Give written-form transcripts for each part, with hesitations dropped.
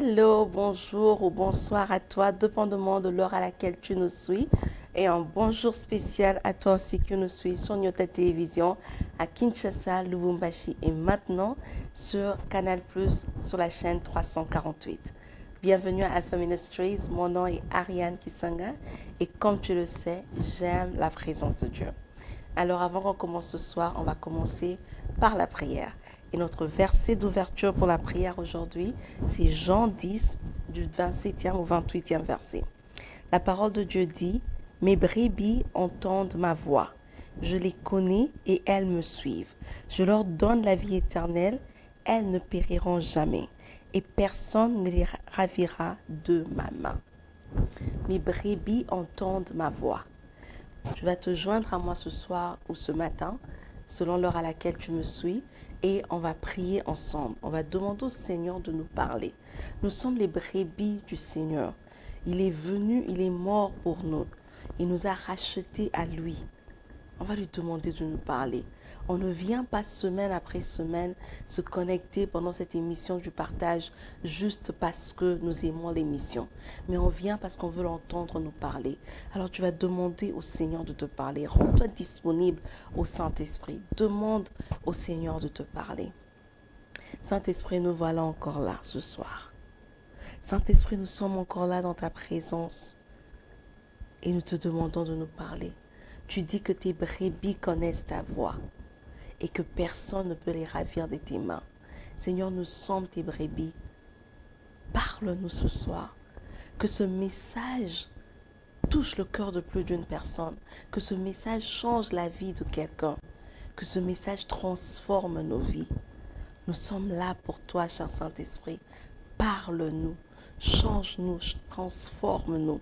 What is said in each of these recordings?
Allô, bonjour ou bonsoir à toi, dépendamment de l'heure à laquelle tu nous suis. Et un bonjour spécial à toi aussi qui nous suis sur notre télévision à Kinshasa, Lubumbashi et maintenant sur Canal+, sur la chaîne 348. Bienvenue à Alpha Ministries, mon nom est Ariane Kisanga et comme tu le sais, j'aime la présence de Dieu. Alors avant qu'on commence ce soir, on va commencer par la prière. Et notre verset d'ouverture pour la prière aujourd'hui, c'est Jean 10, du 27e au 28e verset. La parole de Dieu dit, « Mes brebis entendent ma voix. Je les connais et elles me suivent. Je leur donne la vie éternelle. Elles ne périront jamais. Et personne ne les ravira de ma main. Mes brebis entendent ma voix. » Tu vas te joindre à moi ce soir ou ce matin, selon l'heure à laquelle tu me suis, et on va prier ensemble. On va demander au Seigneur de nous parler. Nous sommes les brebis du Seigneur. Il est venu, il est mort pour nous. Il nous a rachetés à lui. On va lui demander de nous parler. On ne vient pas semaine après semaine se connecter pendant cette émission du partage juste parce que nous aimons l'émission. Mais on vient parce qu'on veut l'entendre nous parler. Alors tu vas demander au Seigneur de te parler. Rends-toi disponible au Saint-Esprit. Demande au Seigneur de te parler. Saint-Esprit, nous voilà encore là ce soir. Saint-Esprit, nous sommes encore là dans ta présence. Et nous te demandons de nous parler. Tu dis que tes brebis connaissent ta voix et que personne ne peut les ravir de tes mains. Seigneur, nous sommes tes brebis. Parle-nous ce soir. Que ce message touche le cœur de plus d'une personne. Que ce message change la vie de quelqu'un. Que ce message transforme nos vies. Nous sommes là pour toi, cher Saint-Esprit. Parle-nous, change-nous, transforme-nous.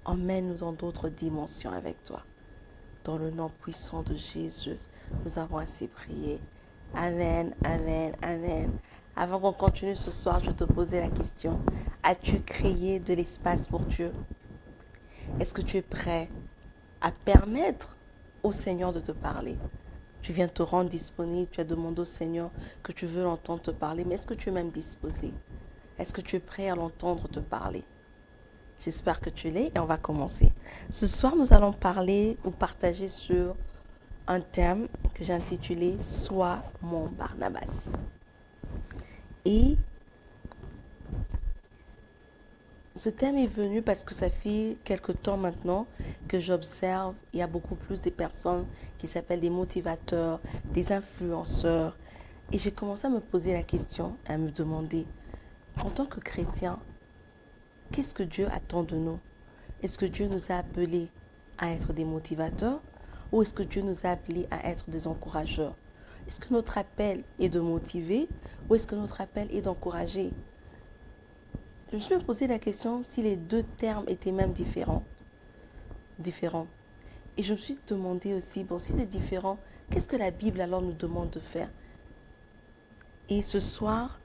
Emmène-nous dans d'autres dimensions avec toi. Dans le nom puissant de Jésus, nous avons ainsi prié. Amen, amen, amen. Avant qu'on continue ce soir, je te posais la question. As-tu créé de l'espace pour Dieu? Est-ce que tu es prêt à permettre au Seigneur de te parler? Tu viens te rendre disponible, tu as demandé au Seigneur que tu veux l'entendre te parler, mais est-ce que tu es même disposé? Est-ce que tu es prêt à l'entendre te parler? J'espère que tu l'es et on va commencer. Ce soir, nous allons parler ou partager sur un thème que j'ai intitulé « Sois mon Barnabas ». Et ce thème est venu parce que ça fait quelque temps maintenant que j'observe, il y a beaucoup plus de personnes qui s'appellent des motivateurs, des influenceurs. Et j'ai commencé à me poser la question, à me demander, en tant que chrétien, qu'est-ce que Dieu attend de nous? Est-ce que Dieu nous a appelés à être des motivateurs ou est-ce que Dieu nous a appelés à être des encourageurs? Est-ce que notre appel est de motiver ou est-ce que notre appel est d'encourager? Je me suis posé la question si les deux termes étaient même différents. Et je me suis demandé aussi, bon, si c'est différent, qu'est-ce que la Bible alors nous demande de faire? Et ce soir,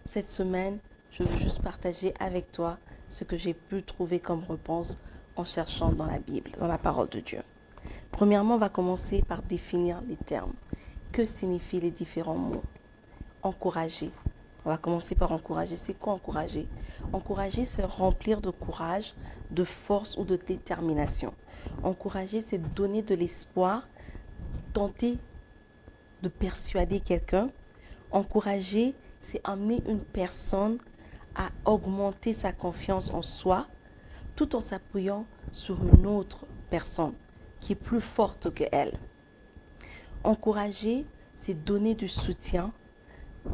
cette semaine, je veux juste partager avec toi ce que j'ai pu trouver comme réponse en cherchant dans la Bible, dans la parole de Dieu. Premièrement, on va commencer par définir les termes. Que signifient les différents mots? Encourager. On va commencer par encourager. C'est quoi encourager? Encourager, c'est remplir de courage, de force ou de détermination. Encourager, c'est donner de l'espoir, tenter de persuader quelqu'un. Encourager, c'est amener une personne à augmenter sa confiance en soi tout en s'appuyant sur une autre personne qui est plus forte qu'elle. Encourager, c'est donner du soutien,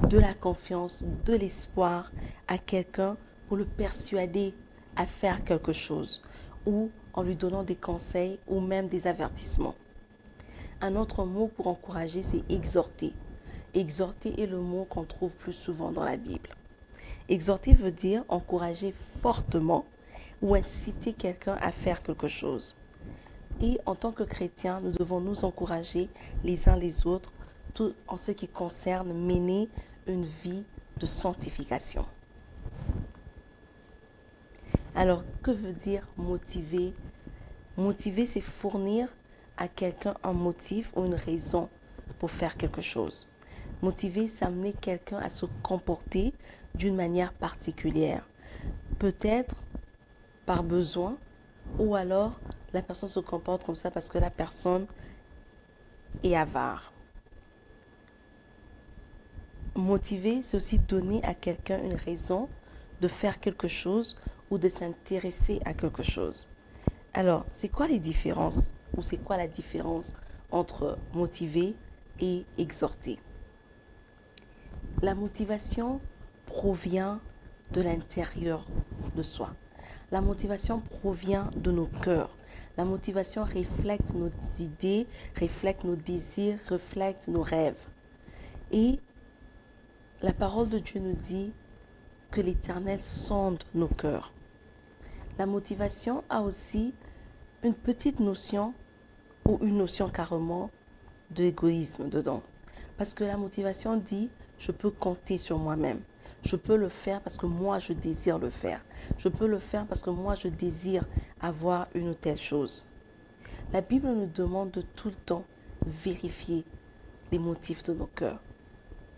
de la confiance, de l'espoir à quelqu'un pour le persuader à faire quelque chose ou en lui donnant des conseils ou même des avertissements. Un autre mot pour encourager, c'est exhorter. Exhorter est le mot qu'on trouve plus souvent dans la Bible. Exhorter veut dire encourager fortement ou inciter quelqu'un à faire quelque chose. Et en tant que chrétiens, nous devons nous encourager les uns les autres, tout en ce qui concerne mener une vie de sanctification. Alors, que veut dire motiver? Motiver, c'est fournir à quelqu'un un motif ou une raison pour faire quelque chose. Motiver, c'est amener quelqu'un à se comporter d'une manière particulière. Peut-être par besoin, ou alors la personne se comporte comme ça parce que la personne est avare. Motiver, c'est aussi donner à quelqu'un une raison de faire quelque chose ou de s'intéresser à quelque chose. Alors, c'est quoi les différences ou c'est quoi la différence entre motiver et exhorter? La motivation provient de l'intérieur de soi. La motivation provient de nos cœurs. La motivation reflète nos idées, reflète nos désirs, reflète nos rêves. Et la parole de Dieu nous dit que l'Éternel sonde nos cœurs. La motivation a aussi une petite notion ou une notion carrément d'égoïsme dedans. Parce que la motivation dit, je peux compter sur moi-même. Je peux le faire parce que moi, je désire le faire. Je peux le faire parce que moi, je désire avoir une ou telle chose. La Bible nous demande de tout le temps vérifier les motifs de nos cœurs.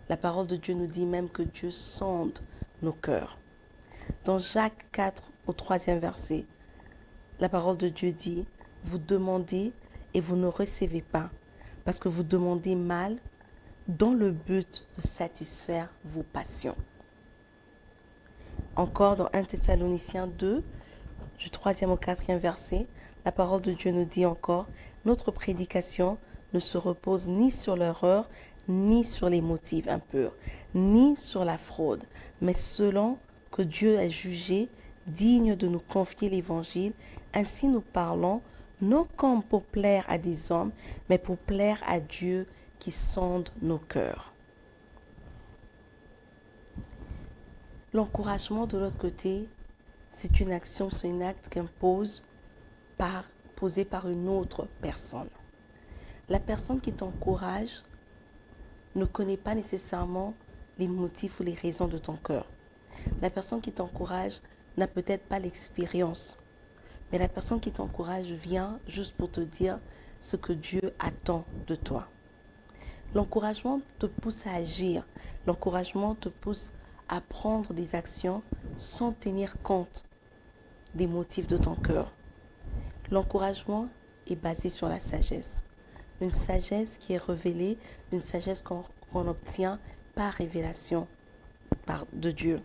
La parole de Dieu nous dit même que Dieu sonde nos cœurs. Dans Jacques 4, au 3e verset, la parole de Dieu dit, vous demandez et vous ne recevez pas, parce que vous demandez mal dans le but de satisfaire vos passions. Encore dans 1 Thessaloniciens 2, du 3e au 4e verset, la parole de Dieu nous dit encore, notre prédication ne se repose ni sur l'erreur, ni sur les motifs impurs, ni sur la fraude, mais selon que Dieu a jugé digne de nous confier l'évangile, ainsi nous parlons, non comme pour plaire à des hommes, mais pour plaire à Dieu qui sonde nos cœurs. L'encouragement de l'autre côté, c'est une action, c'est un acte posé par une autre personne. La personne qui t'encourage ne connaît pas nécessairement les motifs ou les raisons de ton cœur. La personne qui t'encourage n'a peut-être pas l'expérience, mais la personne qui t'encourage vient juste pour te dire ce que Dieu attend de toi. L'encouragement te pousse à agir, l'encouragement te pousse à prendre des actions sans tenir compte des motifs de ton cœur. L'encouragement est basé sur la sagesse. Une sagesse qui est révélée, une sagesse qu'on obtient par révélation de Dieu.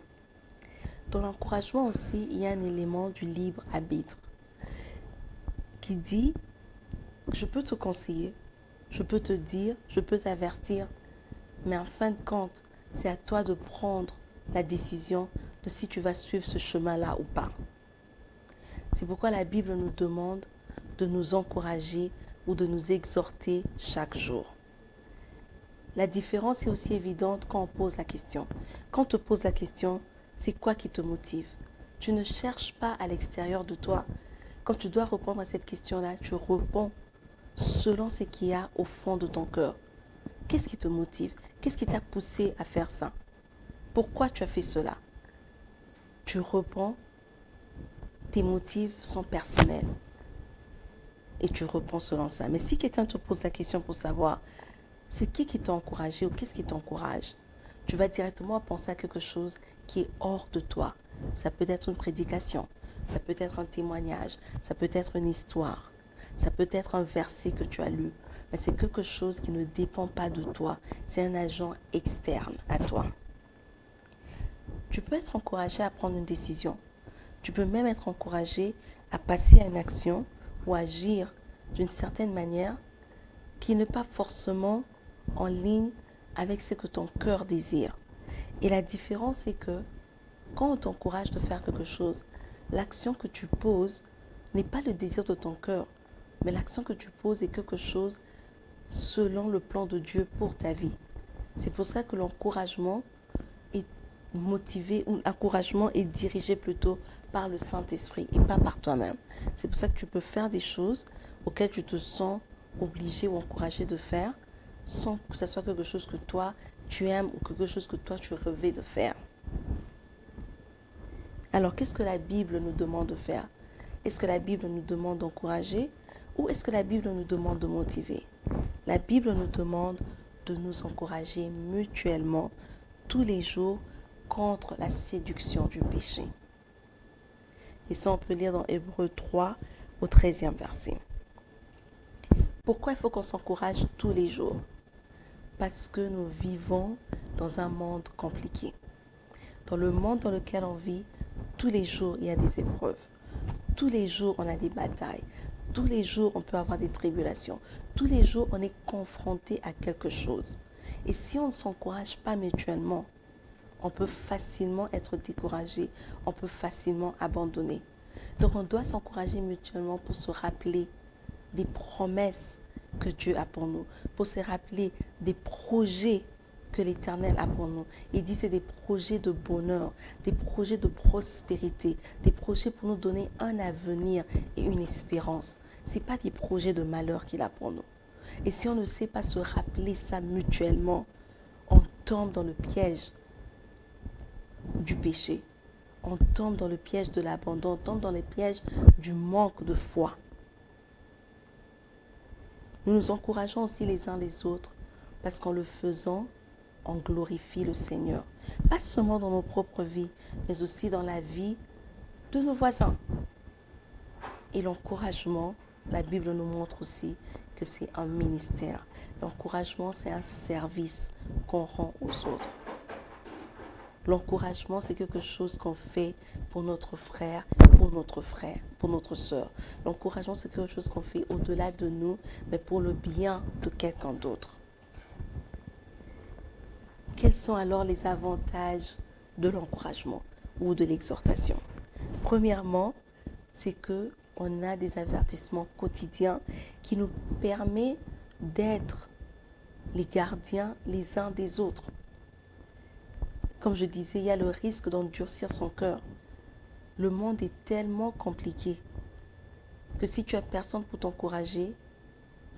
Dans l'encouragement aussi, il y a un élément du libre arbitre qui dit, je peux te conseiller, je peux te dire, je peux t'avertir, mais en fin de compte, c'est à toi de prendre la décision de si tu vas suivre ce chemin-là ou pas. C'est pourquoi la Bible nous demande de nous encourager ou de nous exhorter chaque jour. La différence est aussi évidente quand on pose la question. Quand on te pose la question, c'est quoi qui te motive? Tu ne cherches pas à l'extérieur de toi. Quand tu dois répondre à cette question-là, tu réponds selon ce qu'il y a au fond de ton cœur. Qu'est-ce qui te motive? Qu'est-ce qui t'a poussé à faire ça? Pourquoi tu as fait cela? Tu réponds, tes motifs sont personnels. Et tu réponds selon ça. Mais si quelqu'un te pose la question pour savoir c'est qui t'a encouragé ou qu'est-ce qui t'encourage, tu vas directement penser à quelque chose qui est hors de toi. Ça peut être une prédication, ça peut être un témoignage, ça peut être une histoire, ça peut être un verset que tu as lu. Mais c'est quelque chose qui ne dépend pas de toi. C'est un agent externe à toi. Tu peux être encouragé à prendre une décision. Tu peux même être encouragé à passer à une action ou agir d'une certaine manière qui n'est pas forcément en ligne avec ce que ton cœur désire. Et la différence, c'est que quand on t'encourage de faire quelque chose, l'action que tu poses n'est pas le désir de ton cœur, mais l'action que tu poses est quelque chose selon le plan de Dieu pour ta vie. C'est pour ça que l'encouragement est motivé, ou l'encouragement est dirigé plutôt par le Saint-Esprit et pas par toi-même. C'est pour ça que tu peux faire des choses auxquelles tu te sens obligé ou encouragé de faire sans que ce soit quelque chose que toi tu aimes ou quelque chose que toi tu rêvais de faire. Alors, qu'est-ce que la Bible nous demande de faire? Est-ce que la Bible nous demande d'encourager ou est-ce que la Bible nous demande de motiver? La Bible nous demande de nous encourager mutuellement tous les jours contre la séduction du péché. Et ça, on peut lire dans Hébreux 3 au 13e verset. Pourquoi il faut qu'on s'encourage tous les jours? Parce que nous vivons dans un monde compliqué. Dans le monde dans lequel on vit, tous les jours, il y a des épreuves. Tous les jours, on a des batailles. Tous les jours, on peut avoir des tribulations. Tous les jours, on est confronté à quelque chose. Et si on ne s'encourage pas mutuellement, on peut facilement être découragé. On peut facilement abandonner. Donc, on doit s'encourager mutuellement pour se rappeler des promesses que Dieu a pour nous, pour se rappeler des projets que l'Éternel a pour nous. Il dit c'est des projets de bonheur, des projets de prospérité, des projets pour nous donner un avenir et une espérance. Ce n'est pas des projets de malheur qu'il a pour nous. Et si on ne sait pas se rappeler ça mutuellement, on tombe dans le piège du péché. On tombe dans le piège de l'abandon, on tombe dans le piège du manque de foi. Nous nous encourageons aussi les uns les autres parce qu'en le faisant, on glorifie le Seigneur. Pas seulement dans nos propres vies, mais aussi dans la vie de nos voisins. Et l'encouragement, la Bible nous montre aussi que c'est un ministère. L'encouragement, c'est un service qu'on rend aux autres. L'encouragement, c'est quelque chose qu'on fait pour notre frère, pour notre sœur. L'encouragement, c'est quelque chose qu'on fait au-delà de nous, mais pour le bien de quelqu'un d'autre. Quels sont alors les avantages de l'encouragement ou de l'exhortation? Premièrement, c'est qu'on a des avertissements quotidiens qui nous permettent d'être les gardiens les uns des autres. Comme je disais, il y a le risque d'endurcir son cœur. Le monde est tellement compliqué que si tu as personne pour t'encourager,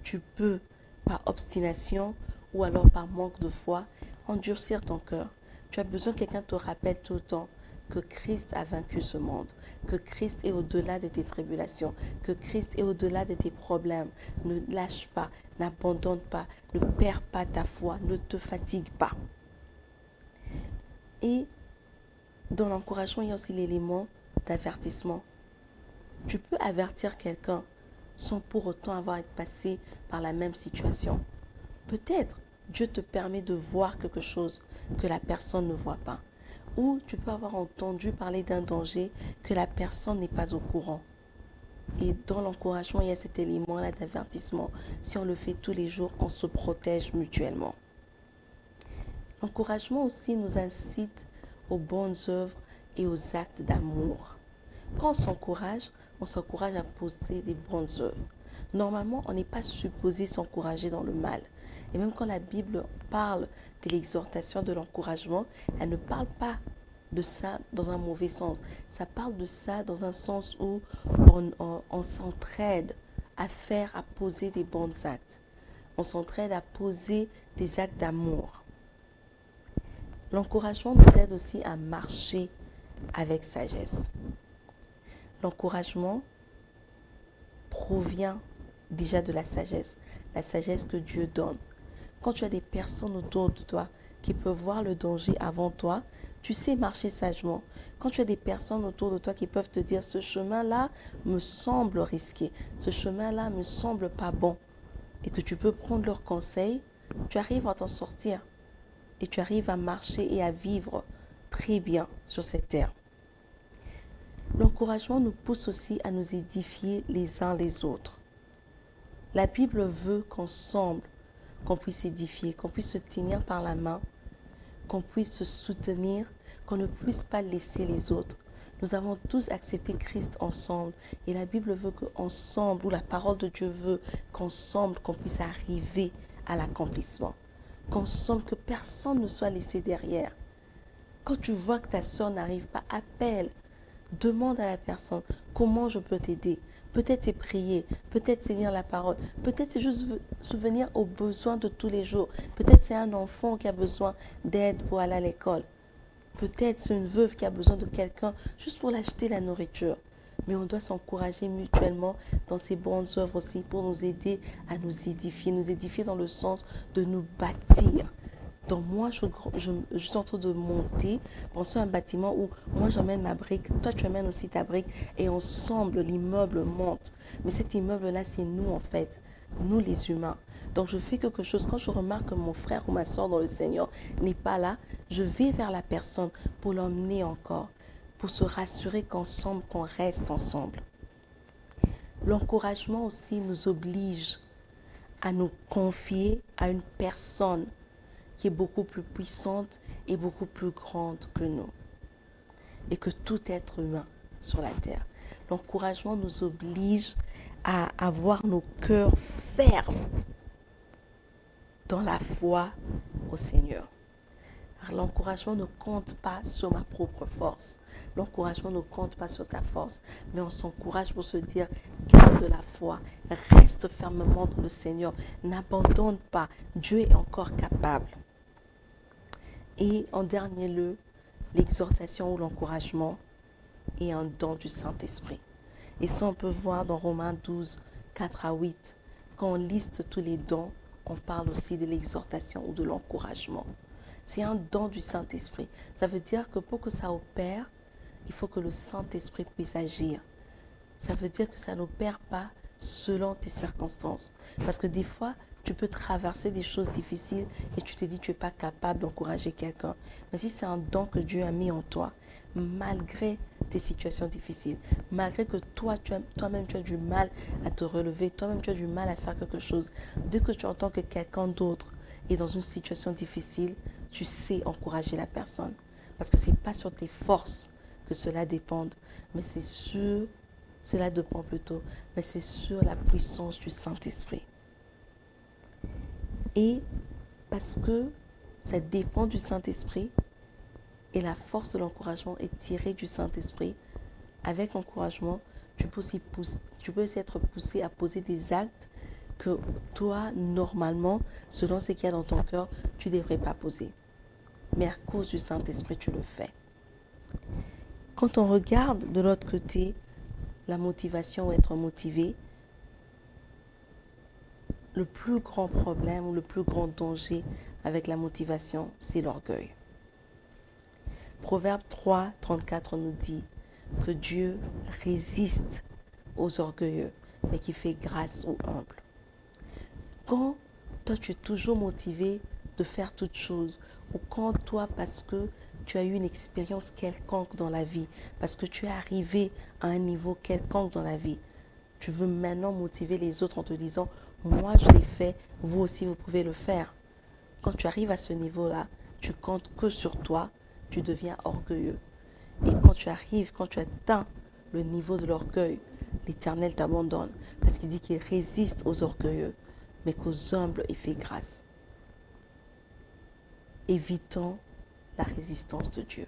tu peux, par obstination ou alors par manque de foi, endurcir ton cœur. Tu as besoin que quelqu'un te rappelle tout le temps que Christ a vaincu ce monde, que Christ est au-delà de tes tribulations, que Christ est au-delà de tes problèmes. Ne lâche pas, n'abandonne pas, ne perds pas ta foi, ne te fatigue pas. Et dans l'encouragement, il y a aussi l'élément d'avertissement. Tu peux avertir quelqu'un sans pour autant avoir passé par la même situation. Peut-être Dieu te permet de voir quelque chose que la personne ne voit pas. Ou tu peux avoir entendu parler d'un danger que la personne n'est pas au courant. Et dans l'encouragement, il y a cet élément-là d'avertissement. Si on le fait tous les jours, on se protège mutuellement. L'encouragement aussi nous incite aux bonnes œuvres et aux actes d'amour. Quand on s'encourage à poser des bonnes œuvres. Normalement, on n'est pas supposé s'encourager dans le mal. Et même quand la Bible parle de l'exhortation, de l'encouragement, elle ne parle pas de ça dans un mauvais sens. Ça parle de ça dans un sens où on s'entraide à poser des bons actes. On s'entraide à poser des actes d'amour. L'encouragement nous aide aussi à marcher avec sagesse. L'encouragement provient déjà de la sagesse que Dieu donne. Quand tu as des personnes autour de toi qui peuvent voir le danger avant toi, tu sais marcher sagement. Quand tu as des personnes autour de toi qui peuvent te dire « ce chemin-là me semble risqué, ce chemin-là me semble pas bon » et que tu peux prendre leurs conseils, tu arrives à t'en sortir. Et tu arrives à marcher et à vivre très bien sur cette terre. L'encouragement nous pousse aussi à nous édifier les uns les autres. La Bible veut qu'ensemble, qu'on puisse s'édifier, qu'on puisse se tenir par la main, qu'on puisse se soutenir, qu'on ne puisse pas laisser les autres. Nous avons tous accepté Christ ensemble et la Bible veut qu'ensemble, ou la parole de Dieu veut qu'ensemble, qu'on puisse arriver à l'accomplissement. Qu'ensemble, que personne ne soit laissé derrière. Quand tu vois que ta soeur n'arrive pas, appelle, demande à la personne comment je peux t'aider. Peut-être c'est prier, peut-être c'est lire la parole, peut-être c'est juste souvenir aux besoins de tous les jours. Peut-être c'est un enfant qui a besoin d'aide pour aller à l'école. Peut-être c'est une veuve qui a besoin de quelqu'un juste pour l'acheter la nourriture. mais on doit s'encourager mutuellement dans ces bonnes œuvres aussi pour nous aider à nous édifier dans le sens de nous bâtir. Donc moi, je suis en train de monter, pensons à un bâtiment où moi j'emmène ma brique, toi tu amènes aussi ta brique et ensemble l'immeuble monte. Mais cet immeuble-là, c'est nous en fait, nous les humains. Donc je fais quelque chose, quand je remarque que mon frère ou ma soeur dans le Seigneur n'est pas là, je vais vers la personne pour l'emmener encore, pour se rassurer qu'ensemble, qu'on reste ensemble. L'encouragement aussi nous oblige à nous confier à une personne qui est beaucoup plus puissante et beaucoup plus grande que nous et que tout être humain sur la terre. L'encouragement nous oblige à avoir nos cœurs fermes dans la foi au Seigneur. L'encouragement ne compte pas sur ma propre force. L'encouragement ne compte pas sur ta force, mais on s'encourage pour se dire, garde de la foi, reste fermement dans le Seigneur, n'abandonne pas, Dieu est encore capable. Et en dernier lieu, l'exhortation ou l'encouragement est un don du Saint-Esprit. Et ça, on peut voir dans Romains 12, 4 à 8. Quand on liste tous les dons, on parle aussi de l'exhortation ou de l'encouragement. C'est un don du Saint-Esprit. Ça veut dire que pour que ça opère, il faut que le Saint-Esprit puisse agir. Ça veut dire que ça n'opère pas selon tes circonstances. Parce que des fois, tu peux traverser des choses difficiles et tu te dis que tu n'es pas capable d'encourager quelqu'un. Mais si c'est un don que Dieu a mis en toi, malgré tes situations difficiles, malgré que toi-même tu as du mal à te relever, toi-même tu as du mal à faire quelque chose, dès que tu entends que quelqu'un d'autre est dans une situation difficile, tu sais encourager la personne. Parce que ce n'est pas sur tes forces que cela dépend, mais cela dépend plutôt, mais c'est sur la puissance du Saint-Esprit. Et parce que ça dépend du Saint-Esprit et la force de l'encouragement est tirée du Saint-Esprit, avec l'encouragement, tu peux aussi être poussé à poser des actes que toi, normalement, selon ce qu'il y a dans ton cœur, tu ne devrais pas poser. Mais à cause du Saint-Esprit, tu le fais. Quand on regarde de l'autre côté, la motivation ou être motivé, le plus grand problème ou le plus grand danger avec la motivation, c'est l'orgueil. Proverbe 3, 34 nous dit que Dieu résiste aux orgueilleux, mais qui fait grâce aux humbles. Quand toi tu es toujours motivé de faire toutes choses, ou quand toi parce que tu as eu une expérience quelconque dans la vie, parce que tu es arrivé à un niveau quelconque dans la vie, tu veux maintenant motiver les autres en te disant « Moi, je l'ai fait, vous aussi, vous pouvez le faire. » Quand tu arrives à ce niveau-là, tu comptes que sur toi, tu deviens orgueilleux. Et quand tu atteins le niveau de l'orgueil, l'Éternel t'abandonne parce qu'il dit qu'il résiste aux orgueilleux, mais qu'aux humbles, il fait grâce. Évitons la résistance de Dieu.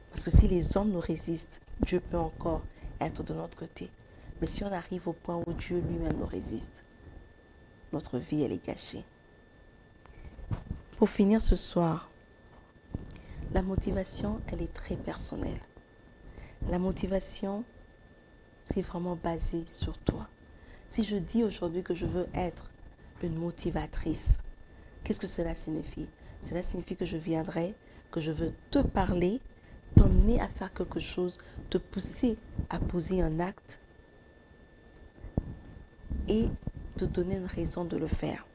Parce que si les hommes nous résistent, Dieu peut encore être de notre côté. Mais si on arrive au point où Dieu lui-même nous résiste, notre vie, elle est gâchée. Pour finir ce soir, la motivation, elle est très personnelle. La motivation, c'est vraiment basé sur toi. Si je dis aujourd'hui que je veux être une motivatrice, qu'est-ce que cela signifie? Cela signifie que je viendrai, que je veux te parler, t'emmener à faire quelque chose, te pousser à poser un acte et te donner une raison de le faire.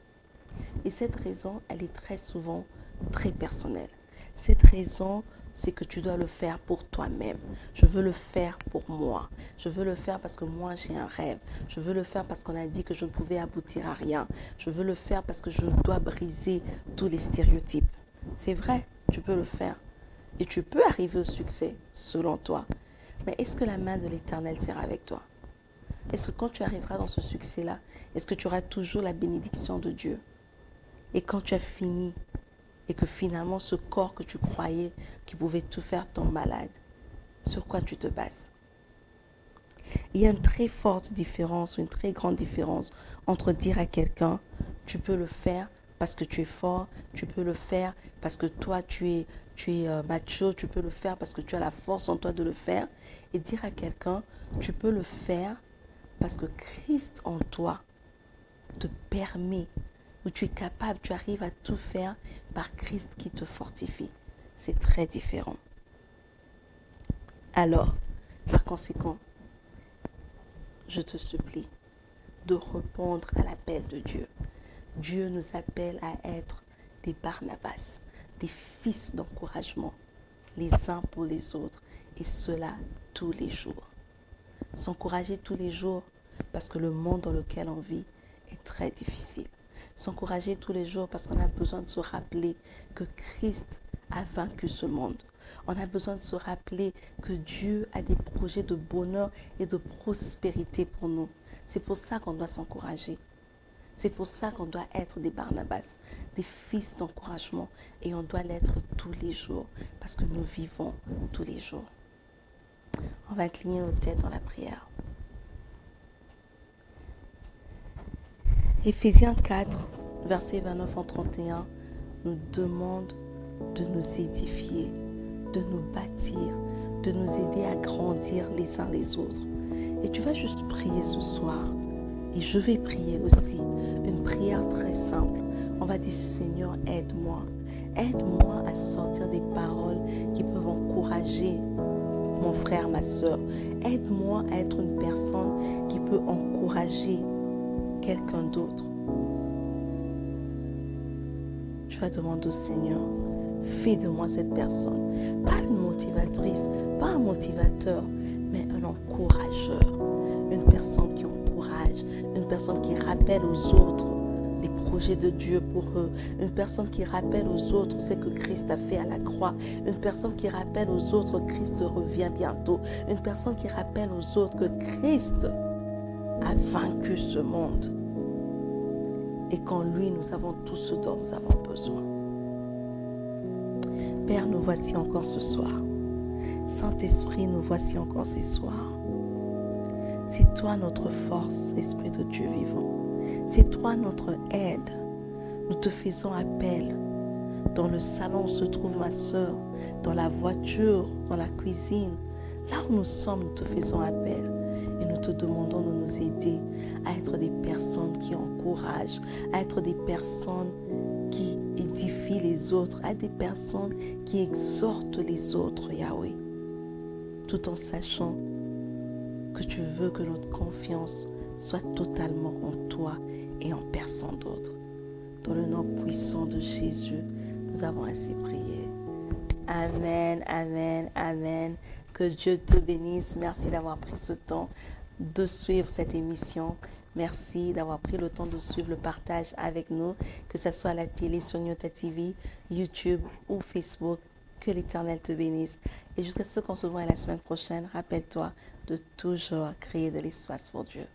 Et cette raison, elle est très souvent très personnelle. Cette raison, c'est que tu dois le faire pour toi-même. Je veux le faire pour moi. Je veux le faire parce que moi, j'ai un rêve. Je veux le faire parce qu'on a dit que je ne pouvais aboutir à rien. Je veux le faire parce que je dois briser tous les stéréotypes. C'est vrai, tu peux le faire. Et tu peux arriver au succès, selon toi. Mais est-ce que la main de l'Éternel sera avec toi? Est-ce que quand tu arriveras dans ce succès-là, est-ce que tu auras toujours la bénédiction de Dieu? Et quand tu as fini, et que finalement ce corps que tu croyais qui pouvait tout faire tombe malade, sur quoi tu te bases? Il y a une très forte différence, une très grande différence entre dire à quelqu'un, tu peux le faire parce que tu es fort, tu peux le faire parce que toi tu tu es macho, tu peux le faire parce que tu as la force en toi de le faire. Et dire à quelqu'un, tu peux le faire parce que Christ en toi te permet, ou tu es capable, tu arrives à tout faire par Christ qui te fortifie. C'est très différent. Alors, par conséquent, je te supplie de répondre à l'appel de Dieu. Dieu nous appelle à être des Barnabas, des fils d'encouragement, les uns pour les autres, et cela tous les jours. S'encourager tous les jours parce que le monde dans lequel on vit est très difficile. S'encourager tous les jours parce qu'on a besoin de se rappeler que Christ a vaincu ce monde. On a besoin de se rappeler que Dieu a des projets de bonheur et de prospérité pour nous. C'est pour ça qu'on doit s'encourager. C'est pour ça qu'on doit être des Barnabas, des fils d'encouragement, et on doit l'être tous les jours parce que nous vivons tous les jours. On va incliner nos têtes dans la prière. Éphésiens 4, versets 29 en 31, nous demande de nous édifier, de nous bâtir, de nous aider à grandir les uns les autres. Et tu vas juste prier ce soir. Et je vais prier aussi une prière très simple. On va dire, Seigneur, aide-moi. Aide-moi à sortir des paroles qui peuvent encourager mon frère, ma soeur. Aide-moi à être une personne qui peut encourager quelqu'un d'autre. Je vais demander au Seigneur, fais de moi cette personne. Pas une motivatrice, pas un motivateur, mais un encourageur. Une personne qui encourage, une personne qui rappelle aux autres les projets de Dieu pour eux, une personne qui rappelle aux autres ce que Christ a fait à la croix, une personne qui rappelle aux autres que Christ revient bientôt, une personne qui rappelle aux autres que Christ a vaincu ce monde et qu'en lui nous avons tout ce dont nous avons besoin. Père, nous voici encore ce soir. Saint-Esprit, nous voici encore ce soir. C'est toi notre force, Esprit de Dieu vivant. C'est toi notre aide. Nous te faisons appel. Dans le salon où se trouve ma soeur, dans la voiture, dans la cuisine. Là où nous sommes, nous te faisons appel. Et nous te demandons de nous aider à être des personnes qui encouragent, à être des personnes qui édifient les autres, à être des personnes qui exhortent les autres, Yahweh. Tout en sachant que tu veux que notre confiance soit totalement en toi et en personne d'autre. Dans le nom puissant de Jésus, nous avons ainsi prié. Amen, amen, amen. Que Dieu te bénisse. Merci d'avoir pris ce temps de suivre cette émission. Merci d'avoir pris le temps de suivre le partage avec nous, que ce soit à la télé sur Nyota TV, YouTube ou Facebook. Que l'Éternel te bénisse. Et jusqu'à ce qu'on se voit la semaine prochaine, rappelle-toi de toujours créer de l'espace pour Dieu.